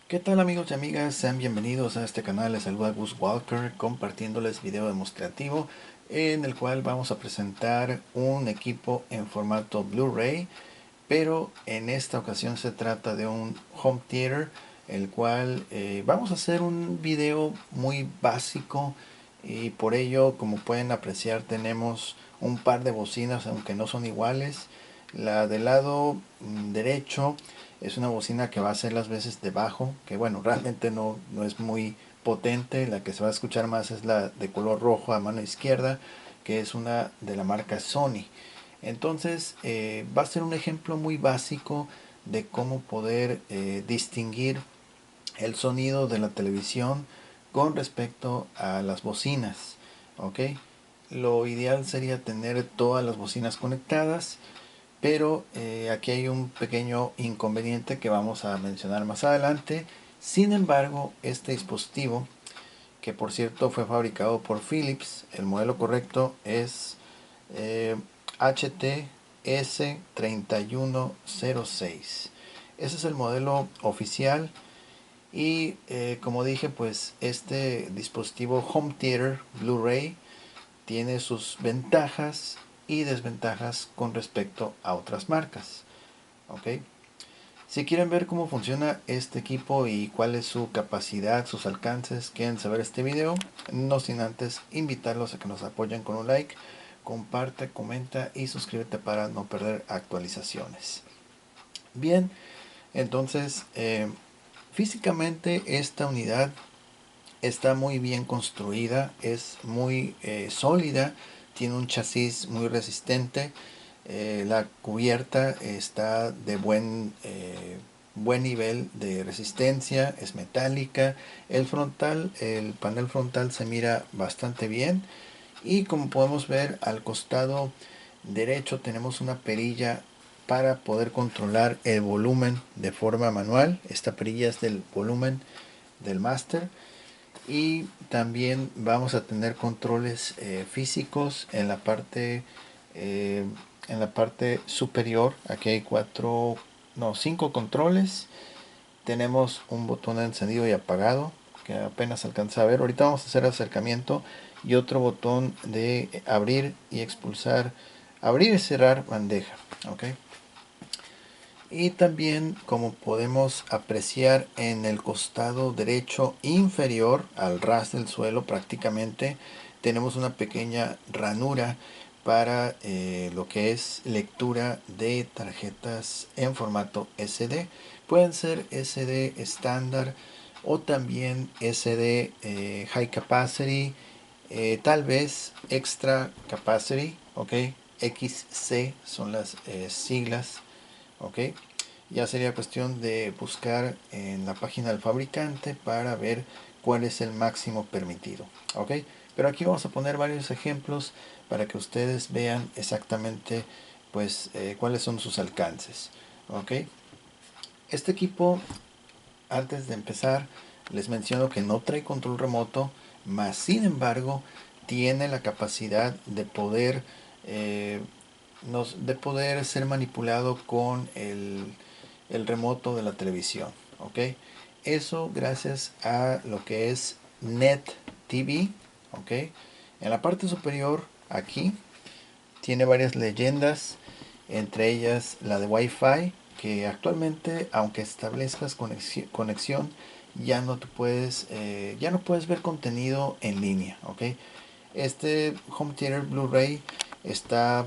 ¿Qué tal amigos y amigas? Sean bienvenidos a este canal. Les saluda Gus Walker compartiéndoles video demostrativo en el cual vamos a presentar un equipo en formato Blu-ray, pero en esta ocasión se trata de un home theater, el cual vamos a hacer un video muy básico y por ello, como pueden apreciar, tenemos un par de bocinas aunque no son iguales. La del lado derecho es una bocina que va a hacer las veces de bajo, que bueno, realmente no es muy potente. La que se va a escuchar más es la de color rojo a mano izquierda, que es una de la marca Sony. Entonces va a ser un ejemplo muy básico de cómo poder distinguir el sonido de la televisión con respecto a las bocinas. ¿Ok? Lo ideal sería tener todas las bocinas conectadas, pero aquí hay un pequeño inconveniente que vamos a mencionar más adelante. Sin embargo, este dispositivo, que por cierto fue fabricado por Philips, el modelo correcto es HTS3106. Ese es el modelo oficial. Y como dije, pues este dispositivo Home Theater Blu-ray tiene sus ventajas y desventajas con respecto a otras marcas. ¿Ok? Si quieren ver cómo funciona este equipo y cuál es su capacidad, sus alcances, quieren saber este video, no sin antes invitarlos a que nos apoyen con un like, comparte, comenta y suscríbete para no perder actualizaciones. Bien, entonces físicamente esta unidad está muy bien construida, es muy sólida, tiene un chasis muy resistente. La cubierta está de buen nivel de resistencia, es metálica. El panel frontal se mira bastante bien. Y como podemos ver, al costado derecho tenemos una perilla para poder controlar el volumen de forma manual. Esta perilla es del volumen del máster. Y también vamos a tener controles físicos eh, en la parte superior. Aquí hay cinco controles. Tenemos un botón de encendido y apagado que apenas alcanza a ver. Ahorita vamos a hacer acercamiento, y otro botón de abrir y expulsar, abrir y cerrar bandeja. ¿Ok? Y también, como podemos apreciar, en el costado derecho inferior al ras del suelo prácticamente tenemos una pequeña ranura para lo que es lectura de tarjetas en formato SD. Pueden ser SD estándar o también SD high capacity, tal vez extra capacity. ¿Ok? XC son las siglas. ¿Ok? Ya sería cuestión de buscar en la página del fabricante para ver cuál es el máximo permitido. ¿Ok? Pero aquí vamos a poner varios ejemplos para que ustedes vean exactamente pues cuáles son sus alcances. ¿Ok? Este equipo, antes de empezar, les menciono que no trae control remoto, mas sin embargo tiene la capacidad de poder eh, de poder ser manipulado con el remoto de la televisión. ¿Ok? Eso gracias a lo que es Net TV. ¿Ok? En la parte superior, aquí, tiene varias leyendas, entre ellas la de Wi-Fi, que actualmente, aunque establezcas conexión, ya no puedes ver contenido en línea. ¿Ok? Este Home Theater Blu-ray está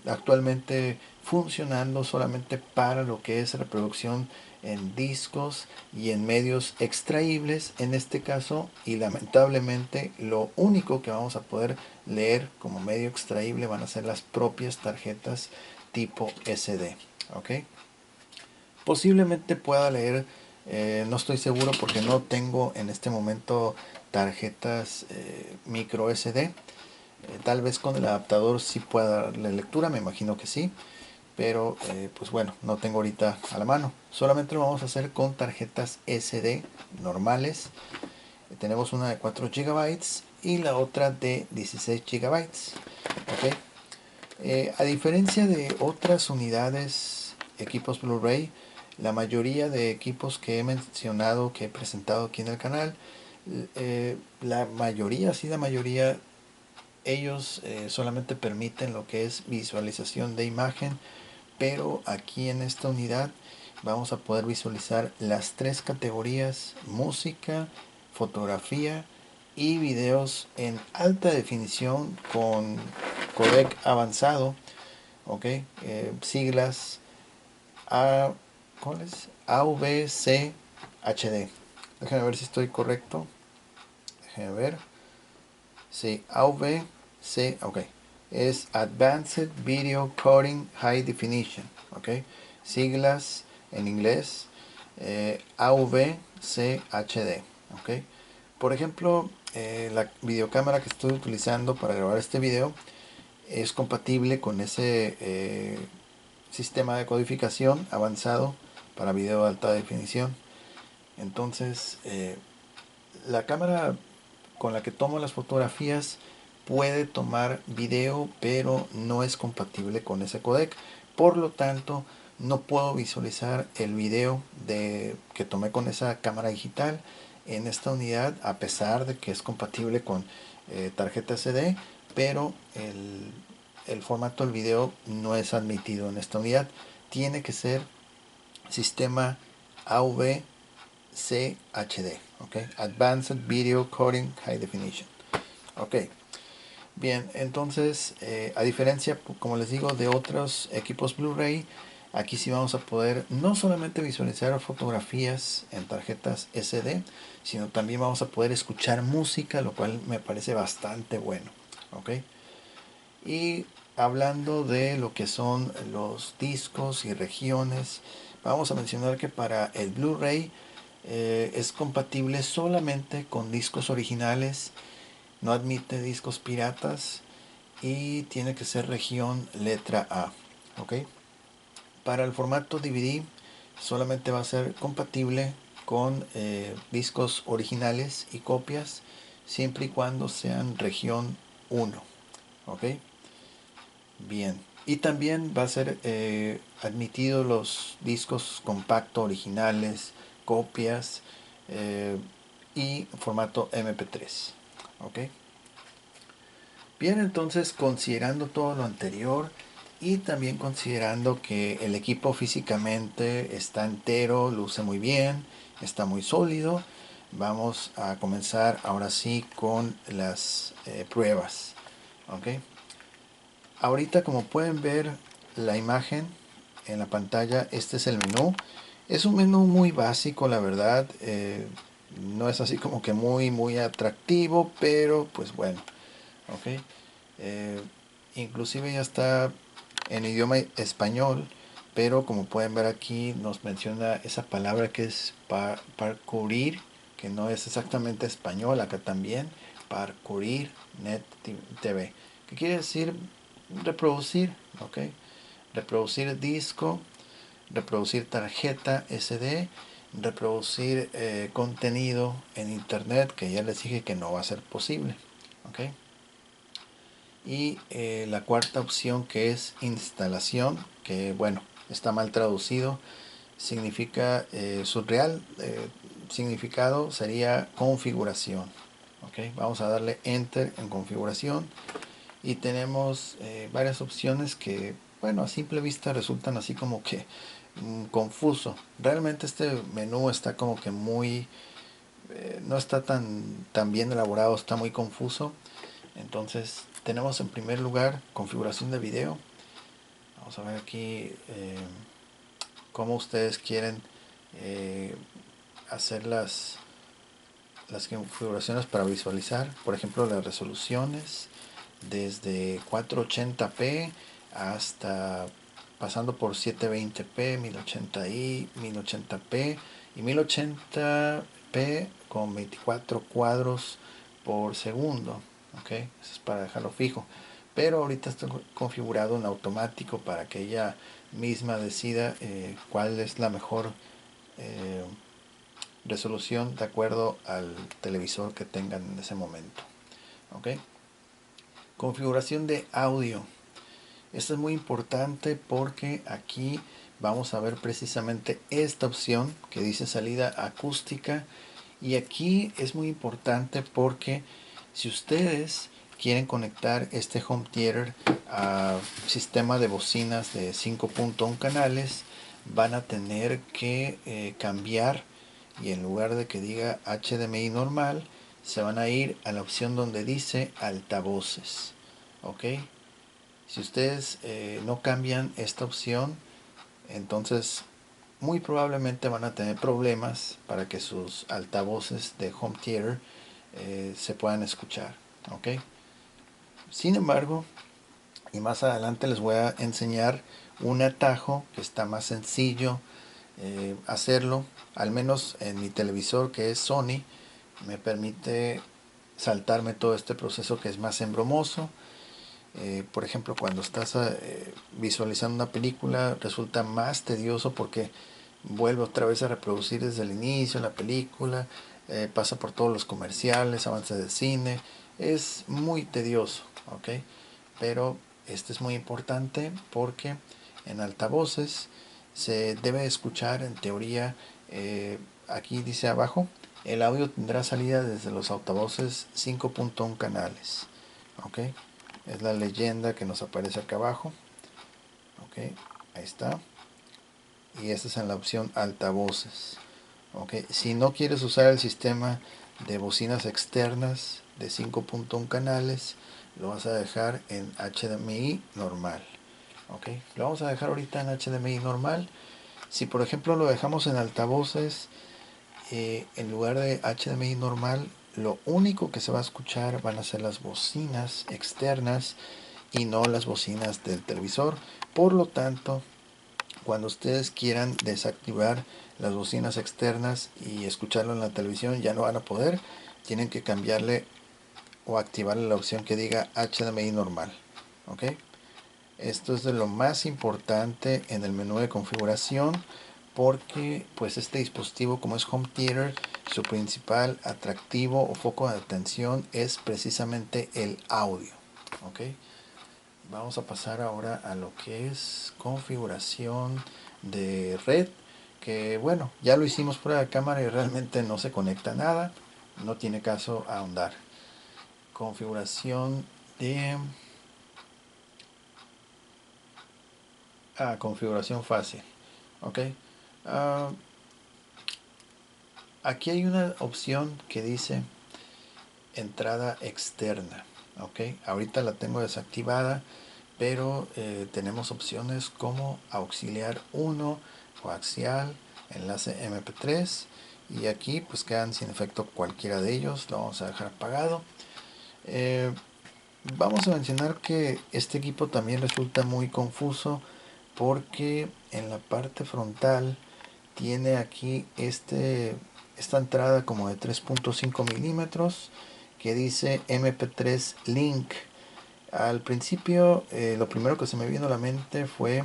actualmente funcionando solamente para lo que es reproducción en discos y en medios extraíbles en este caso, y lamentablemente lo único que vamos a poder leer como medio extraíble van a ser las propias tarjetas tipo SD. ¿Ok? Posiblemente pueda leer, no estoy seguro porque no tengo en este momento tarjetas micro SD. Tal vez con el adaptador sí pueda darle lectura, me imagino que sí, pero pues bueno, no tengo ahorita a la mano. Solamente lo vamos a hacer con tarjetas SD normales. Tenemos una de 4 GB y la otra de 16 GB. ¿Ok? A diferencia de otras unidades, equipos Blu-ray, La mayoría de equipos que he mencionado, que he presentado aquí en el canal, la mayoría, sí, la mayoría, ellos solamente permiten lo que es visualización de imagen, pero aquí en esta unidad vamos a poder visualizar las tres categorías: música, fotografía y videos en alta definición con codec avanzado, ok, siglas A, ¿cuál es? AVC HD. Déjenme ver si estoy correcto. Déjenme ver. Sí, AVC, ok. Es Advanced Video Coding High Definition, ok. Siglas en inglés, AVC HD, ok. Por ejemplo, la videocámara que estoy utilizando para grabar este video es compatible con ese sistema de codificación avanzado para video de alta definición. Entonces, la cámara con la que tomo las fotografías puede tomar video, pero no es compatible con ese codec. Por lo tanto, no puedo visualizar el video que tomé con esa cámara digital en esta unidad, a pesar de que es compatible con tarjeta SD, pero el formato del video no es admitido en esta unidad. Tiene que ser sistema AV CHD, ok, Advanced Video Coding High Definition, ok. Bien, entonces, a diferencia, como les digo, de otros equipos Blu-ray, aquí sí vamos a poder no solamente visualizar fotografías en tarjetas SD, sino también vamos a poder escuchar música, lo cual me parece bastante bueno, ok. Y hablando de lo que son los discos y regiones, vamos a mencionar que para el Blu-ray es compatible solamente con discos originales, no admite discos piratas y tiene que ser región letra A, ¿ok? Para el formato DVD solamente va a ser compatible con discos originales y copias, siempre y cuando sean región 1, ¿ok? Bien, y también va a ser admitido los discos compacto originales, copias eh, y formato MP3. ¿Ok? Bien, entonces, considerando todo lo anterior y también considerando que el equipo físicamente está entero, luce muy bien, está muy sólido, vamos a comenzar ahora sí con las pruebas. ¿Ok? Ahorita, como pueden ver la imagen en la pantalla, este es el menú. Es un menú muy básico, la verdad. No es así como que muy atractivo, pero pues bueno, ok. Eh, Inclusive ya está en idioma español, pero como pueden ver aquí nos menciona esa palabra que es parcourir, que no es exactamente español, acá también, parcourir net TV, que quiere decir reproducir, ok, reproducir disco, reproducir tarjeta SD, reproducir contenido en internet, que ya les dije que no va a ser posible, ok. Y la cuarta opción, que es instalación, que bueno, está mal traducido, significa su real significado sería configuración, ok. Vamos a darle enter en configuración y tenemos varias opciones que, bueno, a simple vista resultan así como que confuso. Realmente este menú está como que muy no está tan bien elaborado, está muy confuso. Entonces tenemos en primer lugar configuración de video. Vamos a ver aquí cómo ustedes quieren eh, hacer las configuraciones para visualizar. Por ejemplo, las resoluciones desde 480p hasta pasando por 720p, 1080i, 1080p y 1080p con 24 cuadros por segundo. Ok, eso es para dejarlo fijo, pero ahorita está configurado en automático para que ella misma decida cuál es la mejor eh, resolución de acuerdo al televisor que tengan en ese momento. Ok, configuración de audio. Esto es muy importante porque aquí vamos a ver precisamente esta opción que dice salida acústica. Y aquí es muy importante porque si ustedes quieren conectar este home theater a sistema de bocinas de 5.1 canales, van a tener que cambiar, y en lugar de que diga HDMI normal, se van a ir a la opción donde dice altavoces. Ok, si ustedes no cambian esta opción, entonces muy probablemente van a tener problemas para que sus altavoces de home theater se puedan escuchar. ¿Ok? Sin embargo, y más adelante les voy a enseñar un atajo que está más sencillo hacerlo, al menos en mi televisor que es Sony, me permite saltarme todo este proceso que es más embromoso. Por ejemplo, cuando estás visualizando una película resulta más tedioso porque vuelve otra vez a reproducir desde el inicio la película, pasa por todos los comerciales, avance de cine, es muy tedioso, ¿ok? Pero este es muy importante porque en altavoces se debe escuchar en teoría, aquí dice abajo, el audio tendrá salida desde los altavoces 5.1 canales, ¿ok? Es la leyenda que nos aparece acá abajo, ¿ok? Ahí está. Y esta es en la opción altavoces. Okay. Si no quieres usar el sistema de bocinas externas de 5.1 canales, lo vas a dejar en HDMI normal. Okay. Lo vamos a dejar ahorita en HDMI normal. Si por ejemplo lo dejamos en altavoces, en lugar de HDMI normal, lo único que se va a escuchar van a ser las bocinas externas y no las bocinas del televisor. Por lo tanto, cuando ustedes quieran desactivar las bocinas externas y escucharlo en la televisión, ya no van a poder. Tienen que cambiarle o activarle la opción que diga HDMI normal. ¿Ok? Esto es de lo más importante en el menú de configuración, porque pues este dispositivo, como es home theater, su principal atractivo o foco de atención es precisamente el audio. ¿Ok? Vamos a pasar ahora a lo que es configuración de red, que bueno, ya lo hicimos fuera de cámara y realmente no se conecta nada, no tiene caso ahondar. Configuración de configuración fácil. Ok. Ah, aquí hay una opción que dice entrada externa. Ok, ahorita la tengo desactivada, pero tenemos opciones como auxiliar 1, coaxial, enlace MP3, y aquí pues quedan sin efecto cualquiera de ellos. Lo vamos a dejar apagado. Eh, Vamos a mencionar que este equipo también resulta muy confuso porque en la parte frontal tiene aquí esta entrada como de 3.5 milímetros que dice MP3 Link. Al principio lo primero que se me vino a la mente fue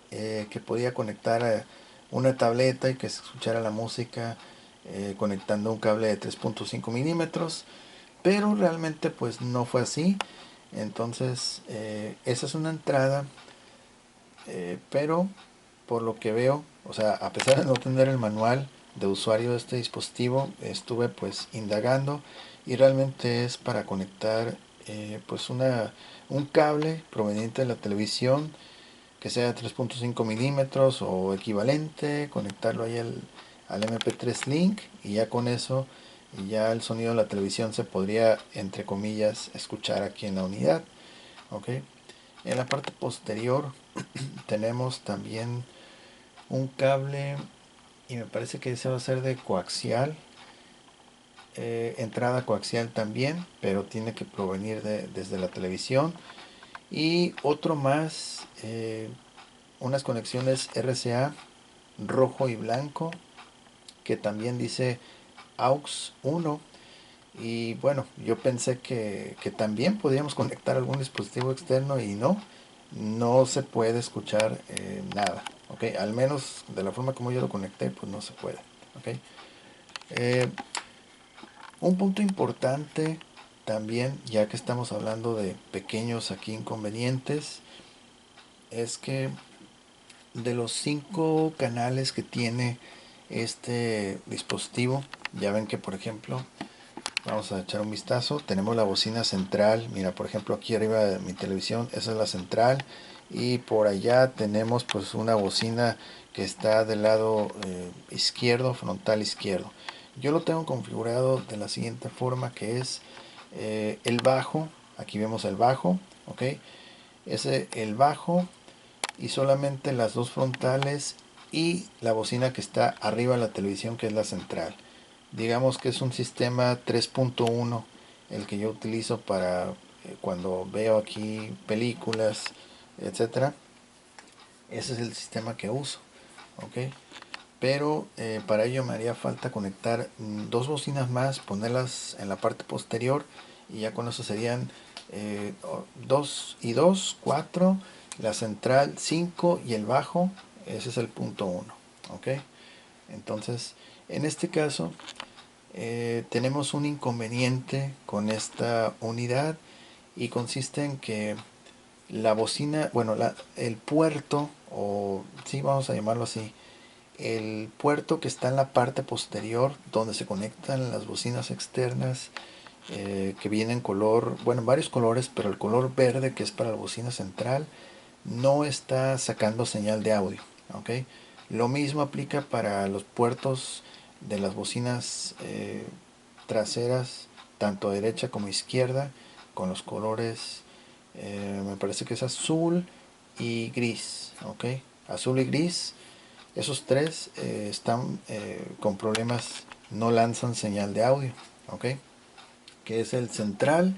que podía conectar a una tableta y que se escuchara la música conectando un cable de 3.5 milímetros, pero realmente pues no fue así. Entonces esa es una entrada, pero por lo que veo, o sea, a pesar de no tener el manual de usuario de este dispositivo, estuve pues indagando y realmente es para conectar pues un cable proveniente de la televisión que sea 3.5 milímetros o equivalente, conectarlo ahí al MP3 Link, y ya con eso ya el sonido de la televisión se podría, entre comillas, escuchar aquí en la unidad. ¿Ok? En la parte posterior tenemos también un cable, y me parece que ese va a ser de coaxial, entrada coaxial también, pero tiene que provenir desde la televisión, y otro más, unas conexiones RCA rojo y blanco que también dice AUX 1. Y bueno, yo pensé que también podíamos conectar algún dispositivo externo, y no se puede escuchar nada. ¿Ok? Al menos de la forma como yo lo conecté, pues no se puede. ¿Ok? Eh, un punto importante también, ya que estamos hablando de pequeños aquí inconvenientes, es que de los 5 canales que tiene este dispositivo, ya ven que por ejemplo, vamos a echar un vistazo, tenemos la bocina central, mira por ejemplo aquí arriba de mi televisión, esa es la central, y por allá tenemos pues una bocina que está del lado izquierdo, frontal izquierdo. Yo lo tengo configurado de la siguiente forma, que es el bajo, aquí vemos el bajo, ok, ese el bajo y solamente las dos frontales y la bocina que está arriba de la televisión, que es la central. Digamos que es un sistema 3.1 el que yo utilizo para cuando veo aquí películas, etcétera. Ese es el sistema que uso, ¿ok? Pero para ello me haría falta conectar dos bocinas más, ponerlas en la parte posterior, y ya con eso serían 2 y 2, 4, la central 5 y el bajo, ese es el punto 1, ¿ok? Entonces, en este caso, tenemos un inconveniente con esta unidad, y consiste en que la bocina, bueno, el puerto, o sí, vamos a llamarlo así, el puerto que está en la parte posterior donde se conectan las bocinas externas, que vienen color, bueno, varios colores, pero el color verde, que es para la bocina central, no está sacando señal de audio, ¿ok? Lo mismo aplica para los puertos de las bocinas traseras, tanto derecha como izquierda, con los colores, me parece que es azul y gris, ¿ok? Azul y gris, esos tres están con problemas, no lanzan señal de audio, ¿ok? Que es el central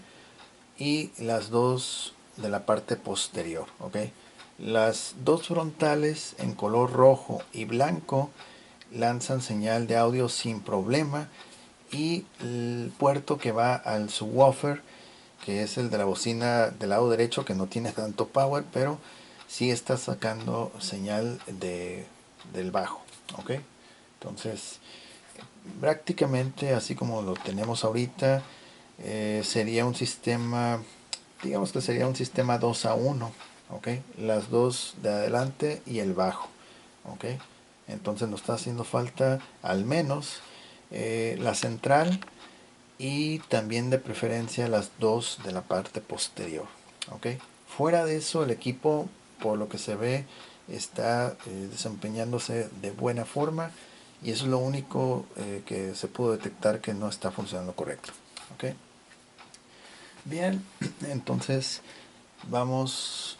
y las dos de la parte posterior, ¿ok? Las dos frontales en color rojo y blanco lanzan señal de audio sin problema, y el puerto que va al subwoofer, que es el de la bocina del lado derecho, que no tiene tanto power, pero sí está sacando señal del bajo, ¿ok? Entonces, prácticamente así como lo tenemos ahorita, sería un sistema, digamos que sería un sistema 2 a 1, ¿ok? Las dos de adelante y el bajo, ¿ok? Entonces nos está haciendo falta al menos la central, y también de preferencia las dos de la parte posterior, ¿ok? Fuera de eso, el equipo, por lo que se ve, está desempeñándose de buena forma, y eso es lo único que se pudo detectar que no está funcionando correcto, ¿ok? Bien, entonces vamos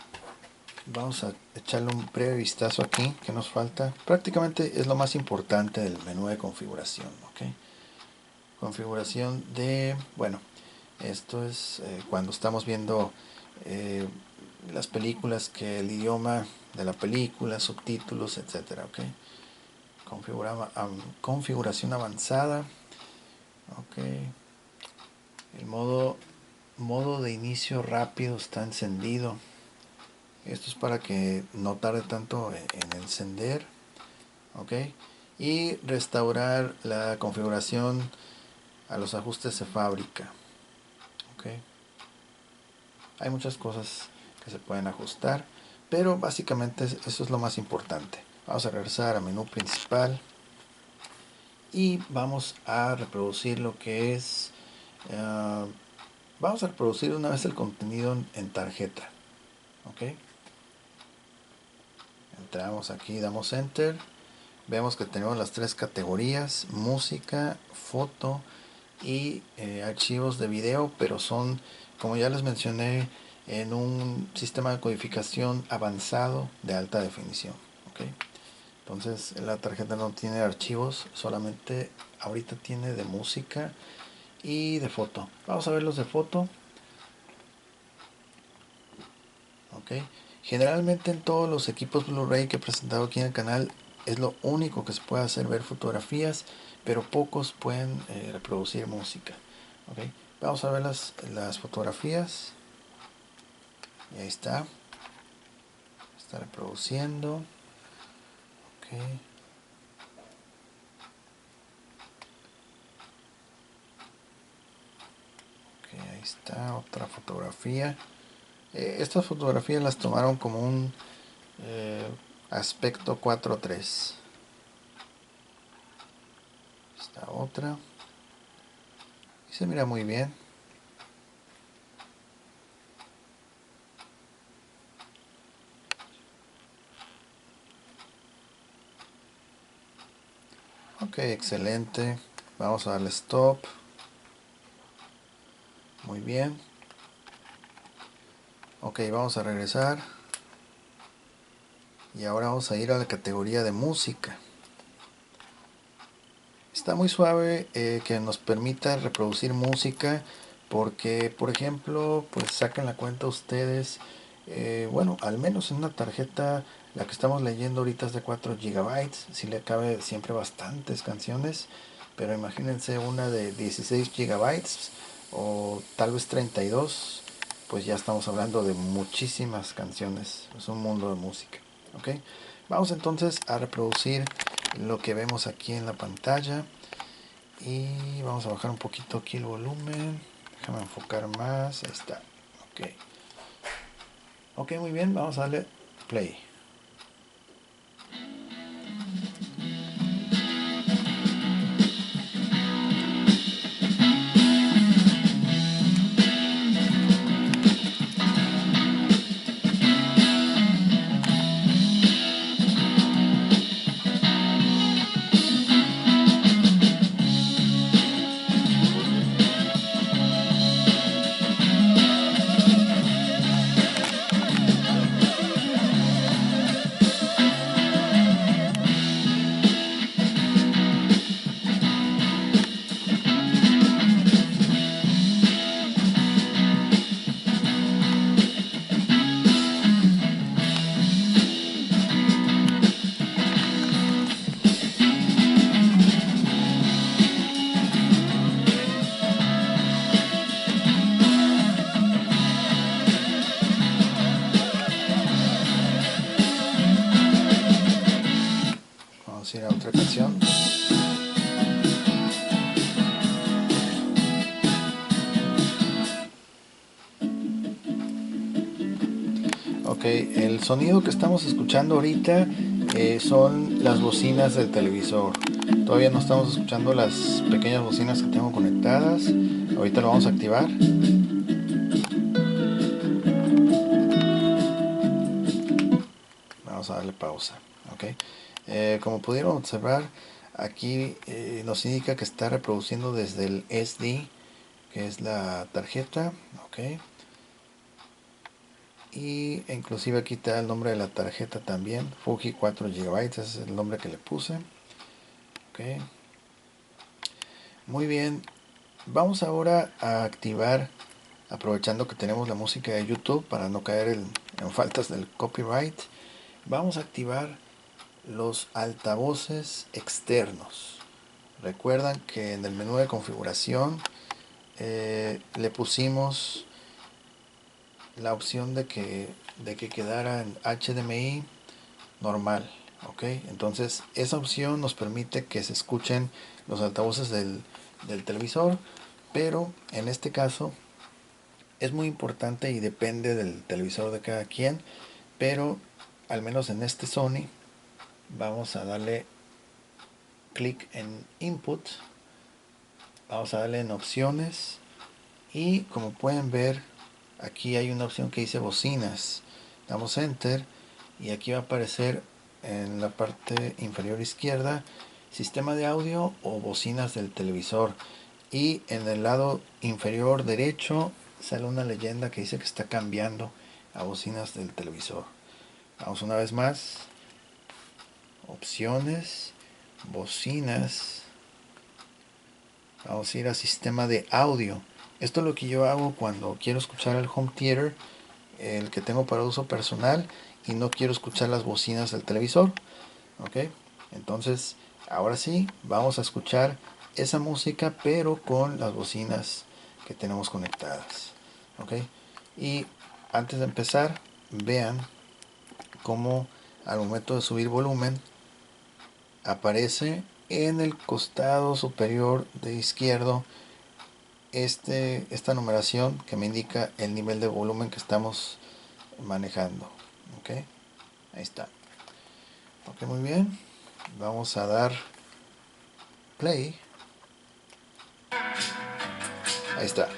a echarle un breve vistazo aquí, que nos falta. Prácticamente es lo más importante del menú de configuración, ¿ok? Configuración de, bueno, esto es cuando estamos viendo eh, las películas, que el idioma de la película, subtítulos, etcétera, ¿ok? Configuración avanzada, ¿ok? El modo de inicio rápido está encendido. Esto es para que no tarde tanto en encender, ¿ok? Y restaurar la configuración a los ajustes de fábrica, ¿ok? Hay muchas cosas que se pueden ajustar, pero básicamente eso es lo más importante. Vamos a regresar a menú principal y vamos a reproducir lo que es, uh, vamos a reproducir una vez el contenido en tarjeta, ¿ok? Entramos aquí, damos enter, vemos que tenemos las tres categorías: música, foto y archivos de video, pero son, como ya les mencioné, en un sistema de codificación avanzado de alta definición, ¿ok? Entonces la tarjeta no tiene archivos, solamente ahorita tiene de música y de foto. Vamos a ver los de foto, ¿ok? Generalmente en todos los equipos Blu-ray que he presentado aquí en el canal es lo único que se puede hacer, ver fotografías, pero pocos pueden reproducir música, ¿ok? Vamos a ver las fotografías, y ahí está reproduciendo, ok, ok, ahí está otra fotografía. Estas fotografías las tomaron como un aspecto 4.3. Esta otra. Y se mira muy bien. Ok, excelente. Vamos a darle stop. Muy bien. Ok, vamos a regresar. Y ahora vamos a ir a la categoría de música. Está muy suave que nos permita reproducir música porque, por ejemplo, pues saquen la cuenta ustedes, bueno, al menos en una tarjeta, la que estamos leyendo ahorita es de 4 gigabytes, si le cabe siempre bastantes canciones, pero imagínense una de 16 gigabytes o tal vez 32, pues ya estamos hablando de muchísimas canciones, es un mundo de música, ¿ok? Vamos entonces a reproducir lo que vemos aquí en la pantalla y vamos a bajar un poquito aquí el volumen. Déjame enfocar más. Ahí está. Ok. Ok, muy bien. Vamos a darle play. Vamos a ir a otra canción. Ok, el sonido que estamos escuchando ahorita son las bocinas del televisor. Todavía no estamos escuchando las pequeñas bocinas que tengo conectadas. Ahorita lo vamos a activar. Vamos a darle pausa. Ok. Como pudieron observar, aquí nos indica que está reproduciendo desde el SD, que es la tarjeta. Ok. Y inclusive aquí está el nombre de la tarjeta también, Fuji 4 GB, ese es el nombre que le puse. Ok. Muy bien, vamos ahora a activar, aprovechando que tenemos la música de YouTube para no caer en faltas del copyright, vamos a activar los altavoces externos. Recuerdan que en el menú de configuración le pusimos la opción de que quedara en HDMI normal. Ok, entonces esa opción nos permite que se escuchen los altavoces del televisor, pero en este caso es muy importante y depende del televisor de cada quien, pero al menos en este Sony vamos a darle clic en input, vamos a darle en opciones y como pueden ver aquí hay una opción que dice bocinas, damos enter y aquí va a aparecer en la parte inferior izquierda sistema de audio o bocinas del televisor y en el lado inferior derecho sale una leyenda que dice que está cambiando a bocinas del televisor. Vamos una vez más, opciones, bocinas, vamos a ir a sistema de audio. Esto es lo que yo hago cuando quiero escuchar el home theater, el que tengo para uso personal, y no quiero escuchar las bocinas del televisor. Ok, entonces ahora sí vamos a escuchar esa música pero con las bocinas que tenemos conectadas. Ok, y antes de empezar vean cómo al momento de subir volumen aparece en el costado superior de izquierdo esta numeración que me indica el nivel de volumen que estamos manejando. Ok, ahí está. Ok, muy bien. Vamos a dar play. Ahí está.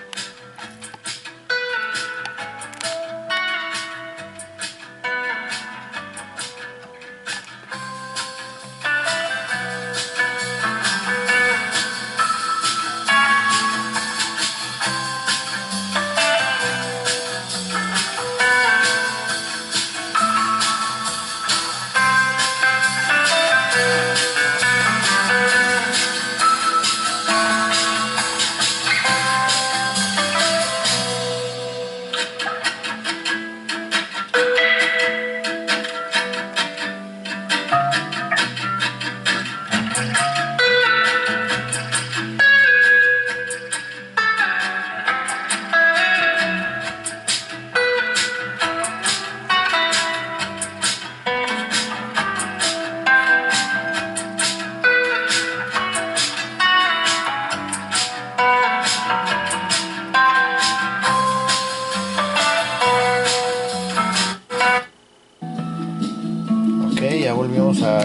Ok, ya volvimos a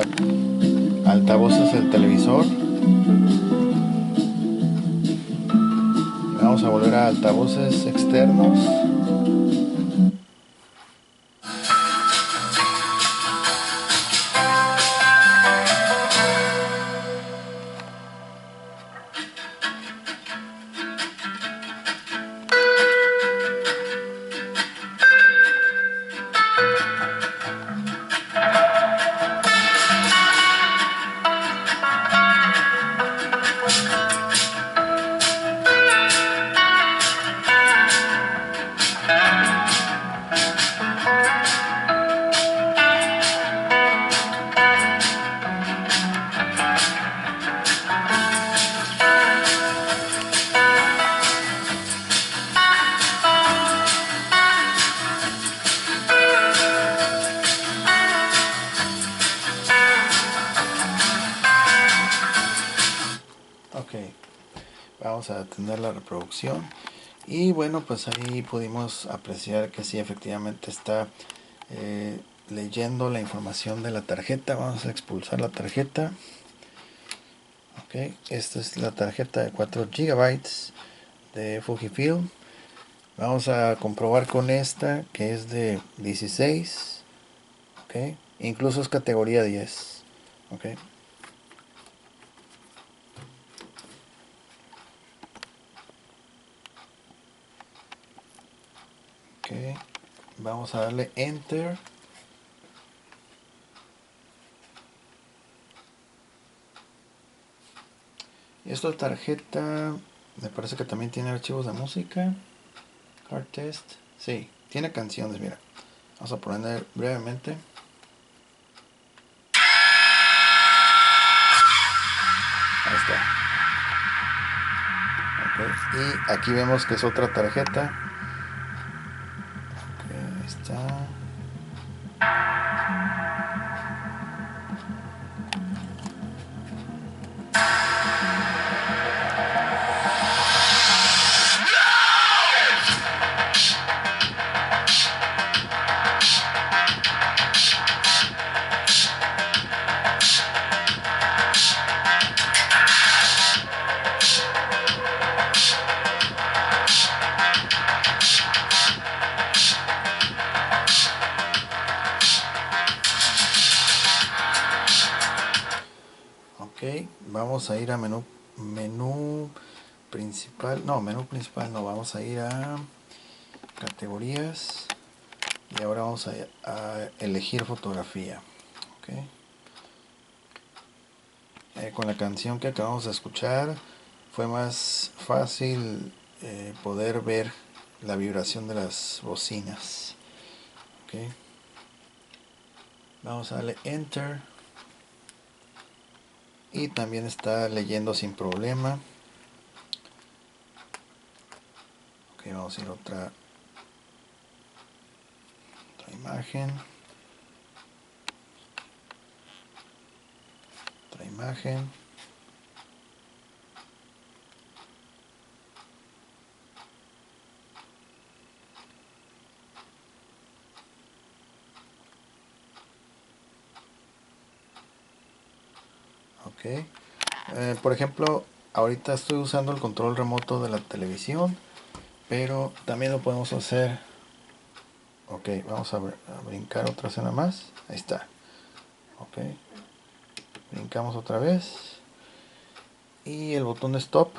altavoces del televisor. Vamos a volver a altavoces externos. Ok, vamos a detener la reproducción. Y bueno, pues ahí pudimos apreciar que sí, efectivamente está leyendo la información de la tarjeta. Vamos a expulsar la tarjeta. Ok, esta es la tarjeta de 4 GB de Fujifilm. Vamos a comprobar con esta que es de 16. Ok, incluso es categoría 10. Ok. Ok, vamos a darle enter. Y esta tarjeta me parece que también tiene archivos de música. Hard test. Sí, tiene canciones, mira. Vamos a poner brevemente. Ahí está. Okay. Y aquí vemos que es otra tarjeta. Okay, ahí está. Ok, vamos a ir a menú principal. No, menú principal no, vamos a ir a categorías. Y ahora vamos a elegir fotografía. Okay. Con la canción que acabamos de escuchar fue más fácil poder ver la vibración de las bocinas. Okay. Vamos a darle enter y también está leyendo sin problema. Ok, vamos a ir a otra imagen, otra imagen. Ok. Por ejemplo, ahorita estoy usando el control remoto de la televisión, pero también lo podemos hacer. Ok, vamos a brincar otra escena más. Ahí está. Ok. Brincamos otra vez. Y el botón de stop.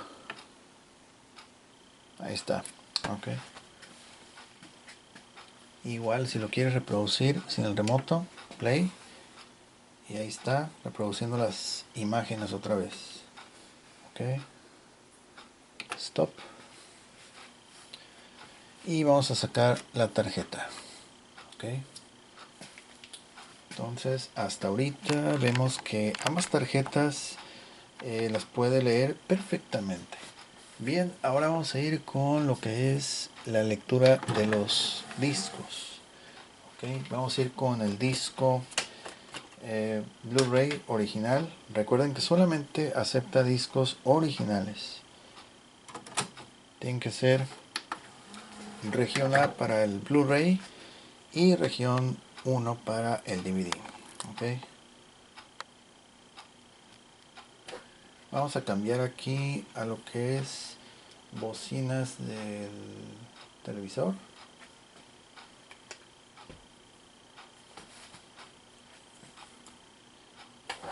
Ahí está. Ok. Igual si lo quieres reproducir sin el remoto, play. Y ahí está, reproduciendo las imágenes otra vez. Ok. Stop. Y vamos a sacar la tarjeta. Ok. Entonces, hasta ahorita vemos que ambas tarjetas las puede leer perfectamente. Bien, ahora vamos a ir con lo que es la lectura de los discos. Okay, vamos a ir con el disco Blu-ray original. Recuerden que solamente acepta discos originales. Tienen que ser región A para el Blu-ray y región 1 para el DVD. Okay. Vamos a cambiar aquí a lo que es bocinas del televisor.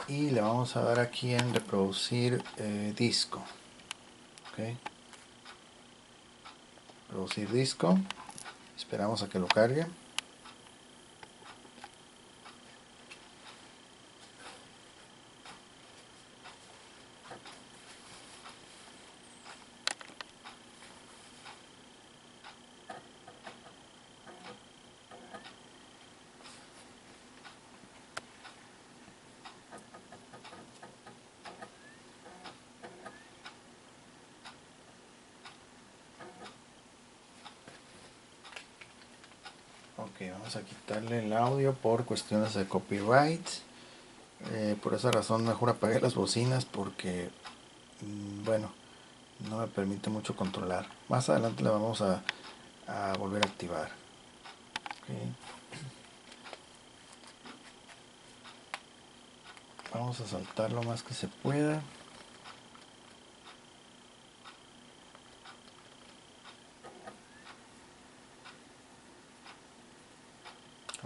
Y le vamos a dar aquí en reproducir disco. Okay. Producir disco. Esperamos a que lo cargue. Ok, vamos a quitarle el audio por cuestiones de copyright. Por esa razón mejor apagué las bocinas porque, bueno, no me permite mucho controlar. Más adelante la vamos a volver a activar. Okay. Vamos a saltar lo más que se pueda.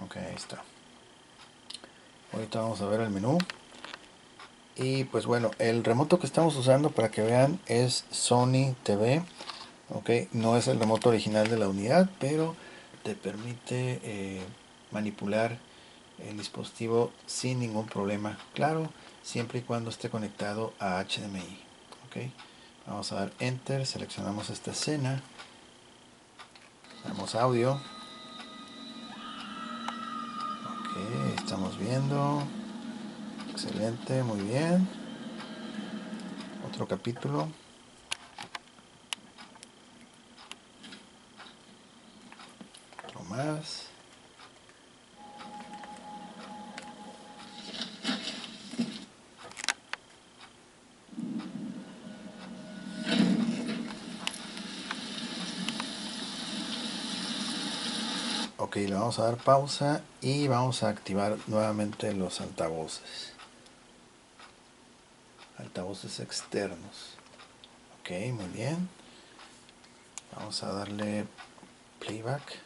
Ok, ahí está. Ahorita vamos a ver el menú. Y pues bueno, el remoto que estamos usando para que vean es Sony TV. Ok, no es el remoto original de la unidad, pero te permite manipular el dispositivo sin ningún problema. Claro, siempre y cuando esté conectado a HDMI. Ok, vamos a dar Enter, seleccionamos esta escena, damos audio. Ok, estamos viendo. Excelente, muy bien. Otro capítulo. Otro más. Ok, le vamos a dar pausa y vamos a activar nuevamente los altavoces. Altavoces externos. Ok, muy bien. Vamos a darle playback.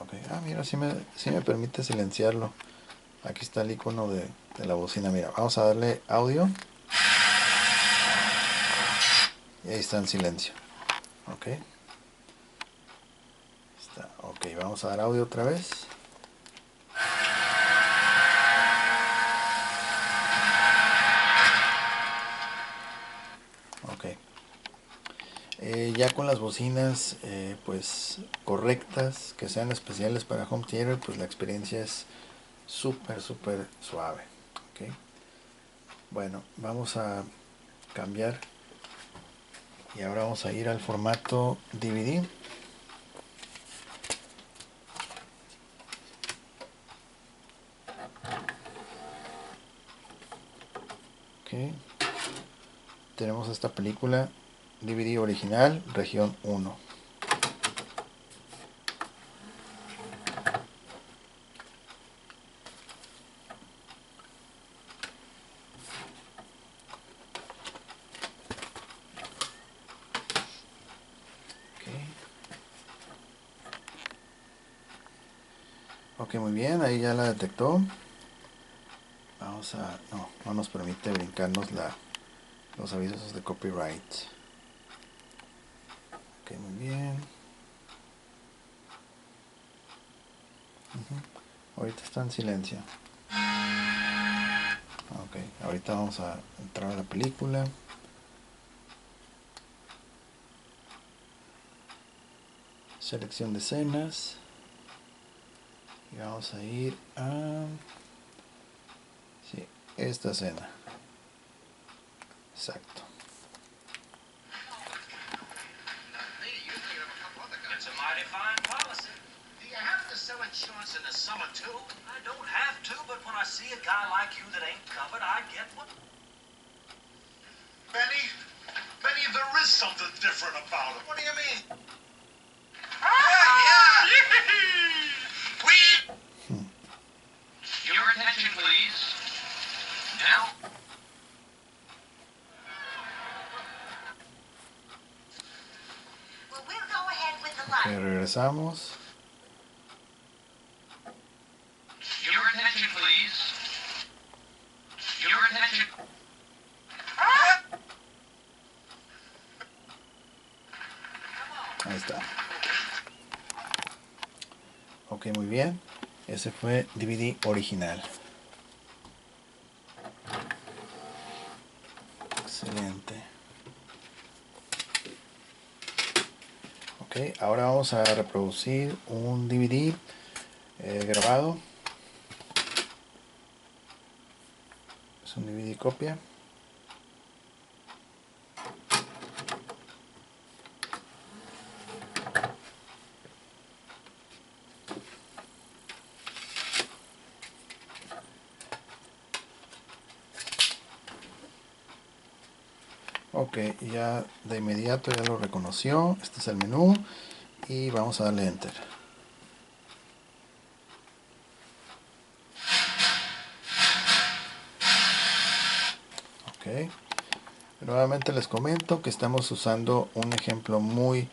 Ok, mira, sí me permite silenciarlo. Aquí está el icono de la bocina. Mira, vamos a darle audio. Y ahí está en silencio. Ok. Está. Ok, vamos a dar audio otra vez. Ok. Ya con las bocinas pues correctas, que sean especiales para home theater, pues la experiencia es súper suave. Okay. Bueno, vamos a cambiar y ahora vamos a ir al formato DVD. Okay. tenemos esta película DVD original, región 1. Ok, muy bien, ahí ya la detectó. Vamos a... no nos permite brincarnos los avisos de copyright. Ok, muy bien. Ahorita está en silencio. Ok, ahorita vamos a entrar a la película. Selección de escenas. Y vamos a ir a... sí, esta escena. Exacto. It's a mighty fine policy. Do you have to sell insurance in the summer too? I don't have to, but when I see a guy like you that ain't covered, I get one. Benny, there is something different about him. What do you mean? Yeah! We... Your attention, please. Now. Well, we'll go ahead with the Ok, light. regresamos. Your attention, please. Your attention. Ahí está. Ok, muy bien. Ese fue DVD original. Excelente. Ok, ahora vamos a reproducir un DVD grabado. Es un DVD copia. Ok, ya de inmediato ya lo reconoció. Este es el menú y vamos a darle enter. Ok, nuevamente les comento que estamos usando un ejemplo muy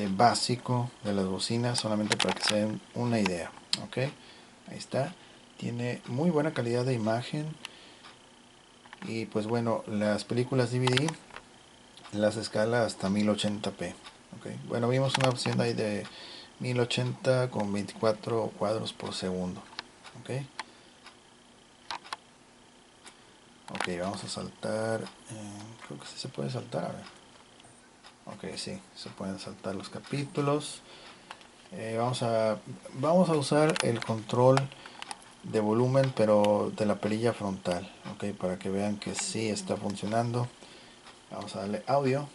básico de las bocinas, solamente para que se den una idea. Ok, ahí está, tiene muy buena calidad de imagen. Y pues bueno, las películas DVD las escala hasta 1080p. Okay. Bueno, vimos una opción ahí de 1080 con 24 cuadros por segundo. Okay. Ok, vamos a saltar. Creo que sí se puede saltar. A ver. Ok, sí, se pueden saltar los capítulos. Vamos a usar el control de volumen, pero de la perilla frontal. Ok, para que vean que sí está funcionando. Vamos a darle audio.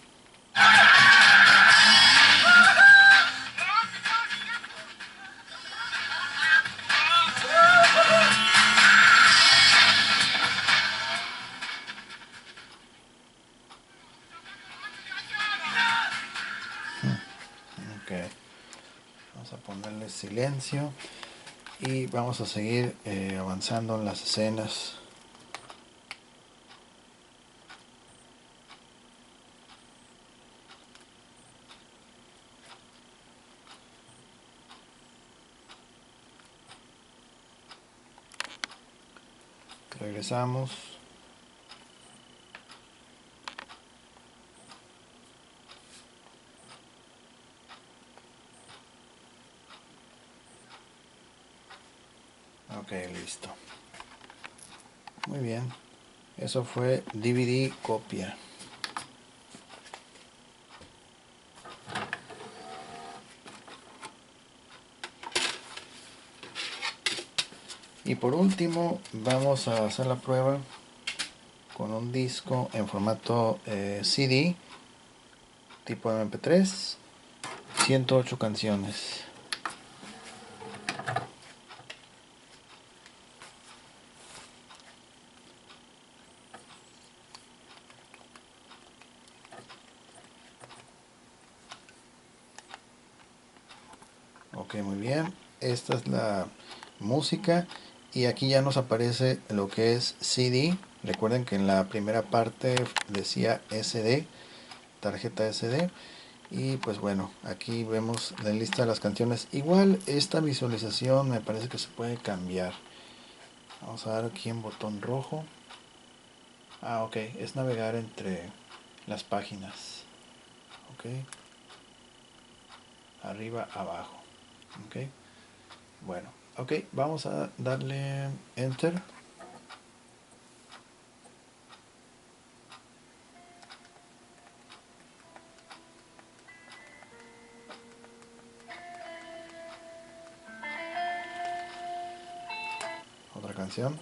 Ok, vamos a ponerle silencio y vamos a seguir avanzando en las escenas. Regresamos. Ok, listo. Muy bien. Eso fue DVD copia. Y por último, vamos a hacer la prueba con un disco en formato CD, tipo MP3, 108 canciones. Ok, muy bien. Esta es la música y aquí ya nos aparece lo que es CD. Recuerden que en la primera parte decía SD, tarjeta SD. Y pues bueno, aquí vemos la lista de las canciones. Igual esta visualización me parece que se puede cambiar. Vamos a dar aquí en botón rojo. Ah, ok, es navegar entre las páginas. Ok, arriba, abajo. Ok, bueno, ok, vamos a darle enter. Otra canción.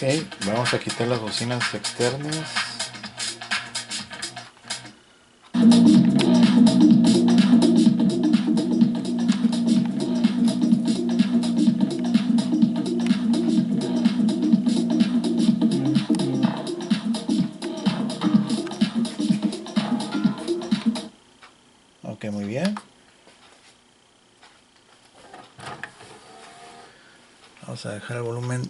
Ok, vamos a quitar las bocinas externas. Ok, muy bien. Vamos a dejar el volumen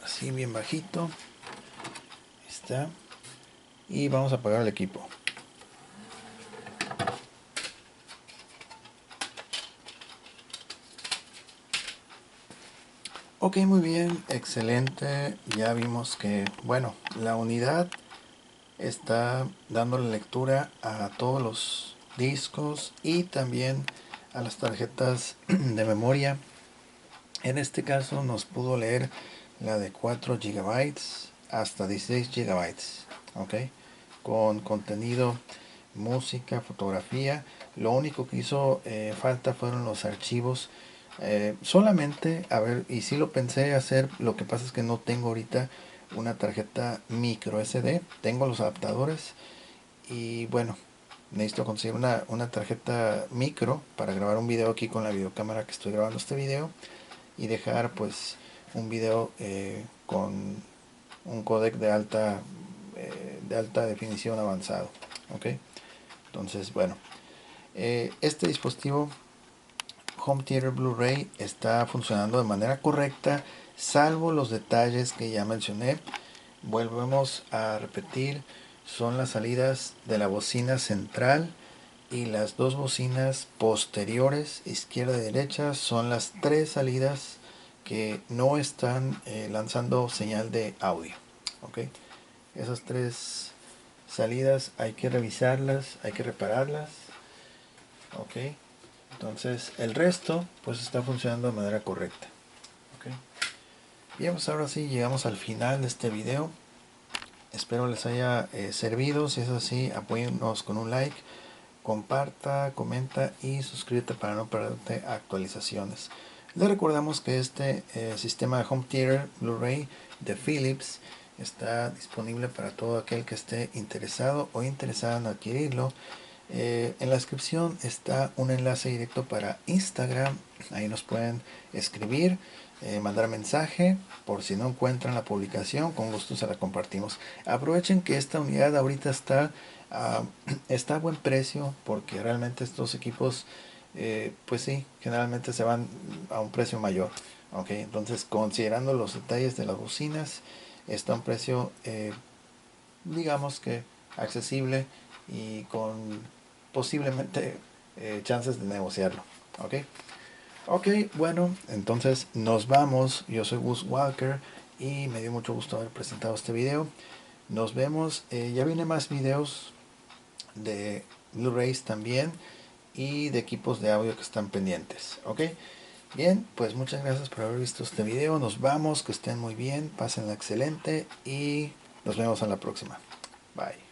así bien bajito. Ahí está. Y vamos a apagar el equipo. Ok, muy bien, excelente. Ya vimos que, bueno, la unidad está dando la lectura a todos los discos y también a las tarjetas de memoria. En este caso nos pudo leer la de 4 GB hasta 16 GB, ok, con contenido, música, fotografía. Lo único que hizo falta fueron los archivos. Solamente, a ver, y si lo pensé hacer, lo que pasa es que no tengo ahorita una tarjeta micro SD, tengo los adaptadores y bueno, necesito conseguir una tarjeta micro para grabar un video aquí con la videocámara que estoy grabando este video y dejar pues un video con un codec de alta definición avanzado. Ok, entonces bueno, este dispositivo Home Theater Blu-ray está funcionando de manera correcta, salvo los detalles que ya mencioné. Volvemos a repetir, son las salidas de la bocina central y las dos bocinas posteriores, izquierda y derecha, son las tres salidas que no están lanzando señal de audio. ¿Ok? Esas tres salidas hay que revisarlas, hay que repararlas. ¿Ok? Entonces el resto pues está funcionando de manera correcta. ¿Ok? Bien, pues ahora sí llegamos al final de este video. Espero les haya servido. Si es así, apóyennos con un like, comparta, comenta y suscríbete para no perderte actualizaciones. Les recordamos que este sistema de Home Theater Blu-ray de Philips está disponible para todo aquel que esté interesado o interesada en adquirirlo. En la descripción está un enlace directo para Instagram. Ahí nos pueden escribir, mandar mensaje. Por si no encuentran la publicación, con gusto se la compartimos. Aprovechen que esta unidad ahorita está a buen precio, porque realmente estos equipos pues sí, generalmente se van a un precio mayor. Ok, entonces considerando los detalles de las bocinas, está a un precio digamos que accesible y con posiblemente chances de negociarlo. Ok, ok, bueno, entonces nos vamos. Yo soy Gus Walker y me dio mucho gusto haber presentado este video. Nos vemos. Ya viene más videos de Blu-rays también y de equipos de audio que están pendientes. Ok, bien, pues muchas gracias por haber visto este video. Nos vamos, que estén muy bien, pásenla excelente y nos vemos en la próxima. Bye.